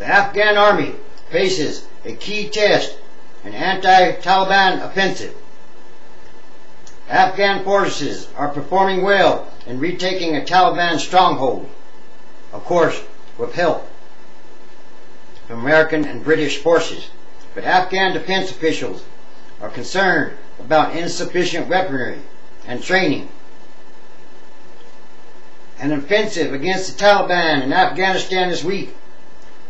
Afghan Army faces a key test, an anti-Taliban offensive. Afghan forces are performing well in retaking a Taliban stronghold, of course with help from American and British forces. But Afghan defense officials are concerned about insufficient weaponry and training. An offensive against the Taliban in Afghanistan this week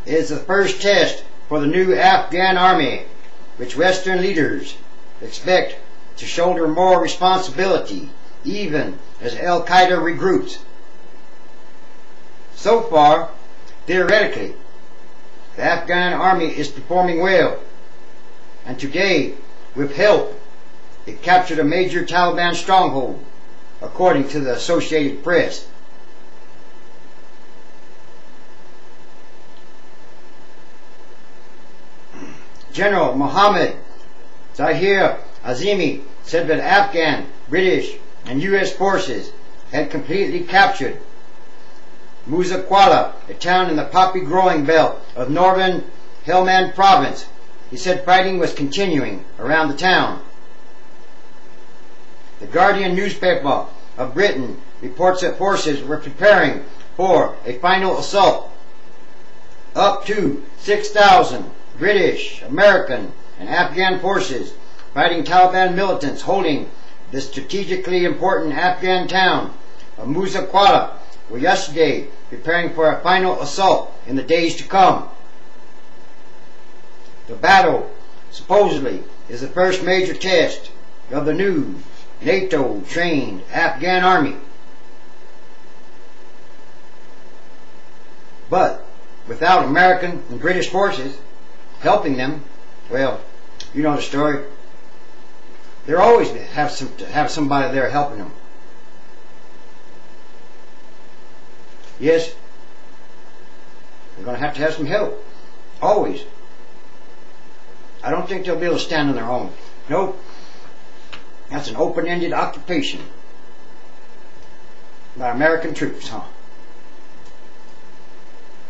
is the first test for the new Afghan Army, which Western leaders expect to shoulder more responsibility even as Al-Qaeda regroups. So far, theoretically, the Afghan Army is performing well, and today, with help, it captured a major Taliban stronghold, according to the Associated Press. General Mohammed Zahir Azimi said that Afghan, British, and U.S. forces had completely captured Muzakwala, a town in the poppy-growing belt of northern Helmand province. He said fighting was continuing around the town. The Guardian newspaper of Britain reports that forces were preparing for a final assault. Up to 6,000 British, American, and Afghan forces fighting Taliban militants holding the strategically important Afghan town of Muzakwala were yesterday preparing for a final assault in the days to come. The battle, supposedly, is the first major test of the new NATO-trained Afghan Army. But without American and British forces helping them, well, you know the story. They're always have somebody there helping them. Yes, they're going to have some help. Always. I don't think they'll be able to stand on their own. Nope. That's an open-ended occupation by American troops, huh?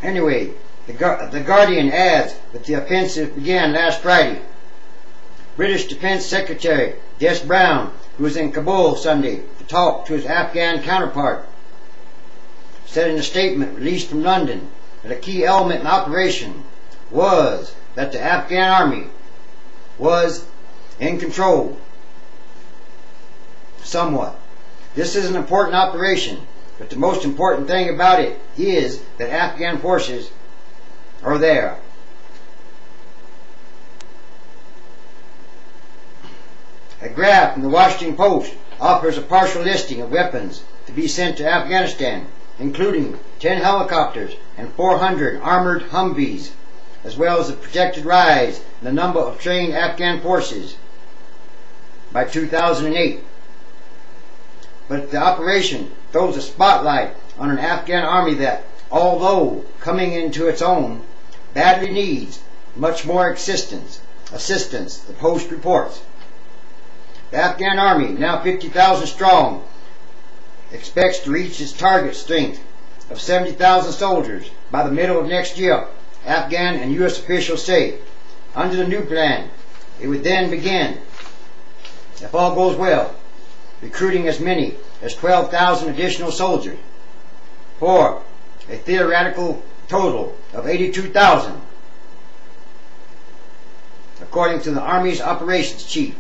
Anyway, the Guardian adds that the offensive began last Friday. British Defense Secretary Des Brown, who was in Kabul Sunday to talk to his Afghan counterpart, said in a statement released from London that a key element in the operation was that the Afghan Army was in control. Somewhat. This is an important operation, but the most important thing about it is that Afghan forces are there. A graph from the Washington Post offers a partial listing of weapons to be sent to Afghanistan, including 10 helicopters and 400 armored Humvees, as well as a projected rise in the number of trained Afghan forces by 2008. But the operation throws a spotlight on an Afghan army that, although coming into its own, badly needs much more assistance, the Post reports. The Afghan Army, now 50,000 strong, expects to reach its target strength of 70,000 soldiers by the middle of next year, Afghan and U.S. officials say. Under the new plan, it would then begin, if all goes well, recruiting as many as 12,000 additional soldiers, for a theoretical total of 82,000, according to the Army's operations chief.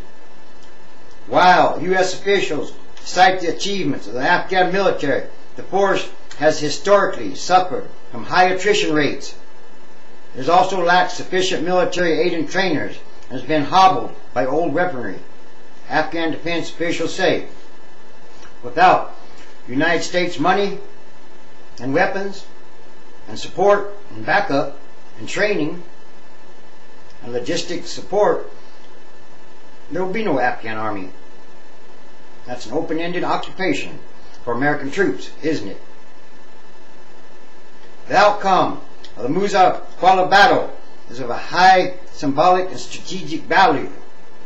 While U.S. officials cite the achievements of the Afghan military, the force has historically suffered from high attrition rates. It has also lacked sufficient military aid and trainers and has been hobbled by old weaponry, Afghan defense officials say. Without United States money and weapons and support and backup and training and logistics support, there will be no Afghan Army. That's an open-ended occupation for American troops, isn't it? The outcome of the Muzakwala battle is of a high symbolic and strategic value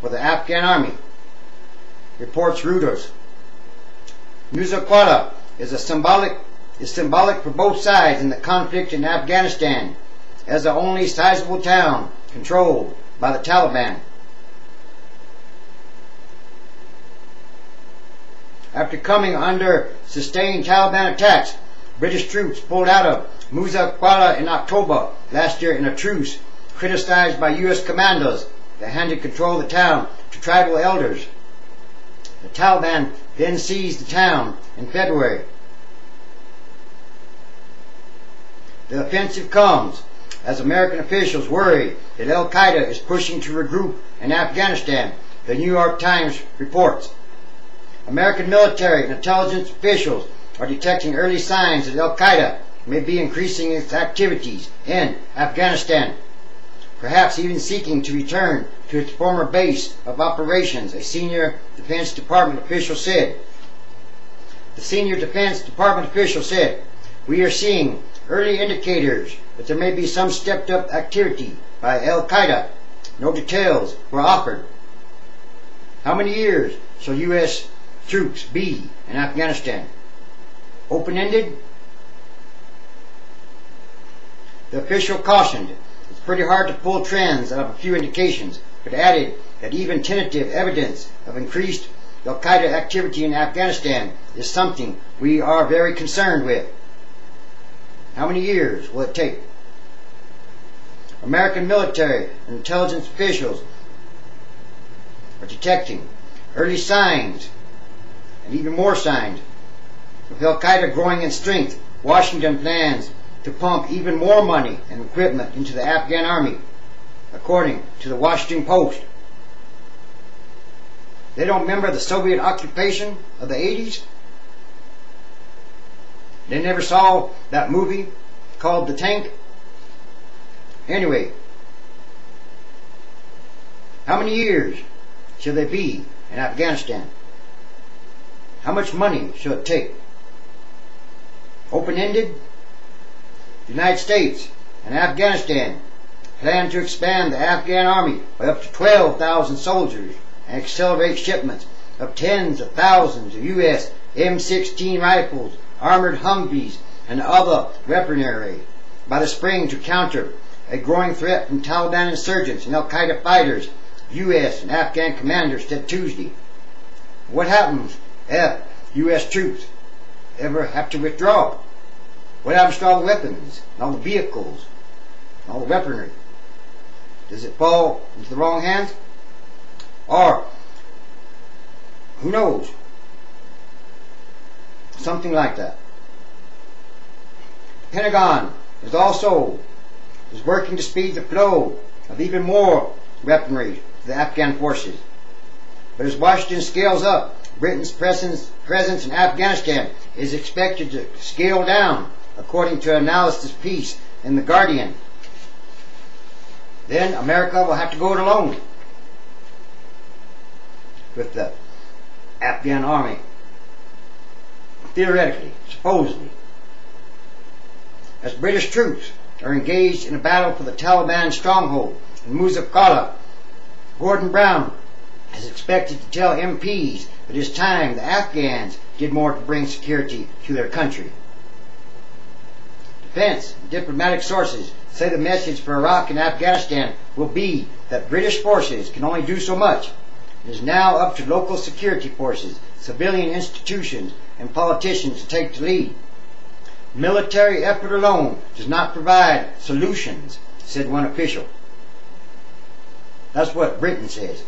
for the Afghan Army, reports Reuters. Muzakwala is symbolic for both sides in the conflict in Afghanistan, as the only sizable town controlled by the Taliban. After coming under sustained Taliban attacks, British troops pulled out of Qaeda in October last year in a truce criticized by U.S. commandos that handed control of the town to tribal elders. The Taliban then seized the town in February. The offensive comes as American officials worry that Al-Qaeda is pushing to regroup in Afghanistan, the New York Times reports. American military and intelligence officials are detecting early signs that Al-Qaeda may be increasing its activities in Afghanistan, perhaps even seeking to return to its former base of operations, a senior Defense Department official said. The senior Defense Department official said, "We are seeing early indicators that there may be some stepped-up activity by Al-Qaeda. No details were offered." How many years shall U.S. troops be in Afghanistan? Open-ended? The official cautioned it's pretty hard to pull trends out of a few indications, but added that even tentative evidence of increased Al-Qaeda activity in Afghanistan is something we are very concerned with. How many years will it take? American military and intelligence officials are detecting early signs and even more signs of Al-Qaeda growing in strength. Washington plans to pump even more money and equipment into the Afghan Army, according to the Washington Post. They don't remember the Soviet occupation of the 80s? They never saw that movie called The Tank? Anyway, how many years shall they be in Afghanistan? How much money shall it take? Open-ended? The United States and Afghanistan plan to expand the Afghan Army by up to 12,000 soldiers and accelerate shipments of tens of thousands of U.S. M16 rifles, armored Humvees, and other weaponry by the spring to counter a growing threat from Taliban insurgents and Al-Qaeda fighters, U.S. and Afghan commanders said Tuesday. What happens if U.S. troops ever have to withdraw? What happens to all the weapons, and all the vehicles, and all the weaponry? Does it fall into the wrong hands? Or, who knows? Something like that. The Pentagon is working to speed the flow of even more weaponry to the Afghan forces. But as Washington scales up, Britain's presence in Afghanistan is expected to scale down, according to an analysis piece in The Guardian. Then America will have to go it alone with the Afghan Army. Theoretically, supposedly. As British troops are engaged in a battle for the Taliban stronghold in Qaeda, Gordon Brown is expected to tell MPs that it's time the Afghans did more to bring security to their country. Defense and diplomatic sources say the message for Iraq and Afghanistan will be that British forces can only do so much. It is now up to local security forces, civilian institutions, and politicians to take the lead. Military effort alone does not provide solutions, said one official. That's what Britain says.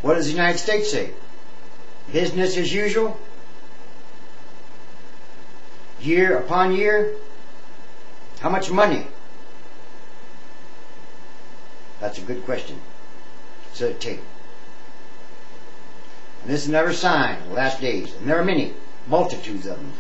What does the United States say? Business as usual? Year upon year? How much money? That's a good question. So it take. And this is another sign of the last days, and there are many, multitudes of them.